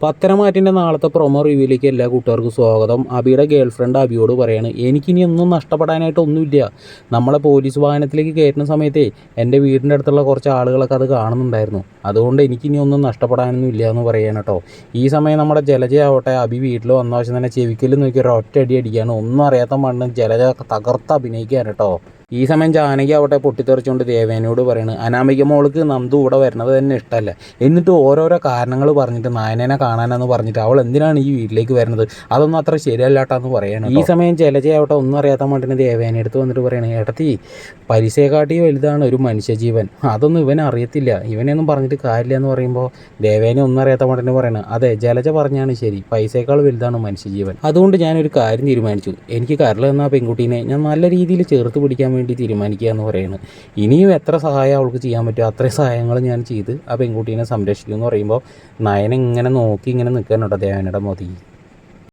പത്തനംമാറ്റിൻ്റെ നാളത്തെ പ്രൊമോ റിവ്യൂയിലേക്ക് എല്ലാ കൂട്ടുകാർക്കും സ്വാഗതം. അബിയുടെ ഗേൾ ഫ്രണ്ട് അബിയോട് പറയാണ്, എനിക്കിനി ഒന്നും നഷ്ടപ്പെടാനായിട്ടൊന്നുമില്ല. നമ്മളെ പോലീസ് വാഹനത്തിലേക്ക് കയറ്റുന്ന സമയത്തേ എൻ്റെ വീടിൻ്റെ അടുത്തുള്ള കുറച്ച് ആളുകളൊക്കെ അത് കാണുന്നുണ്ടായിരുന്നു. അതുകൊണ്ട് എനിക്കിനി ഒന്നും നഷ്ടപ്പെടാനൊന്നും ഇല്ല എന്ന് പറയാൻ കേട്ടോ. ഈ സമയം നമ്മുടെ ജലജയാവട്ടെ അബി വീട്ടിൽ വന്ന വശം തന്നെ ചെവിക്കൽ നോക്കി ഒരു ഒറ്റ അടി അടിക്കുകയാണ്. ഒന്നും അറിയാത്ത മണ്ണ് ജലജ തകർത്ത് അഭിനയിക്കുകയാണ് കേട്ടോ. ഈ സമയം ജാനകി ആവട്ടെ പൊട്ടിത്തെറിച്ചുകൊണ്ട് ദേവേനയോട് പറയുന്നത്, അനാമിക മോൾക്ക് നന്ദു ഇവിടെ വരുന്നത് തന്നെ ഇഷ്ടമല്ല. എന്നിട്ട് ഓരോരോ കാരണങ്ങൾ പറഞ്ഞിട്ട് നായനെ കാണാനെന്ന് പറഞ്ഞിട്ട് അവൾ എന്തിനാണ് ഈ വീട്ടിലേക്ക് വരുന്നത്, അതൊന്നും അത്ര ശരിയല്ലാട്ടാന്ന് പറയണം. ഈ സമയം ജലജയാവട്ടെ ഒന്നും അറിയാത്ത മട്ടിന് ദേവേനെ എടുത്ത് വന്നിട്ട് പറയണേ, ഏട്ടത്തി പലിശയെക്കാട്ടി വലുതാണ് ഒരു മനുഷ്യജീവൻ, അതൊന്നും ഇവൻ അറിയത്തില്ല, ഇവനെയൊന്നും പറഞ്ഞിട്ട് കാര്യമില്ല എന്ന് പറയുമ്പോൾ ദേവേനെ ഒന്നും അറിയാത്ത മട്ടിന് പറയണം, അതെ ജലജ പറഞ്ഞാണ് ശരി, പൈസയേക്കാൾ വലുതാണ് മനുഷ്യജീവൻ. അതുകൊണ്ട് ഞാനൊരു കാര്യം തീരുമാനിച്ചു, എനിക്ക് കരൾ എന്ന പെൺകുട്ടീനെ ഞാൻ നല്ല രീതിയിൽ ചേർത്ത് പിടിക്കാൻ വേണ്ടി തീരുമാനിക്കുക എന്ന് പറയുന്നത്. ഇനിയും എത്ര സഹായം അവൾക്ക് ചെയ്യാൻ പറ്റുമോ അത്രയും സഹായങ്ങൾ ഞാൻ ചെയ്ത് ആ പെൺകുട്ടീനെ സംരക്ഷിക്കും എന്ന് പറയുമ്പോൾ നയന ഇങ്ങനെ നോക്കി ഇങ്ങനെ നിൽക്കാനുണ്ടോ ദേവനയുടെ മോദി.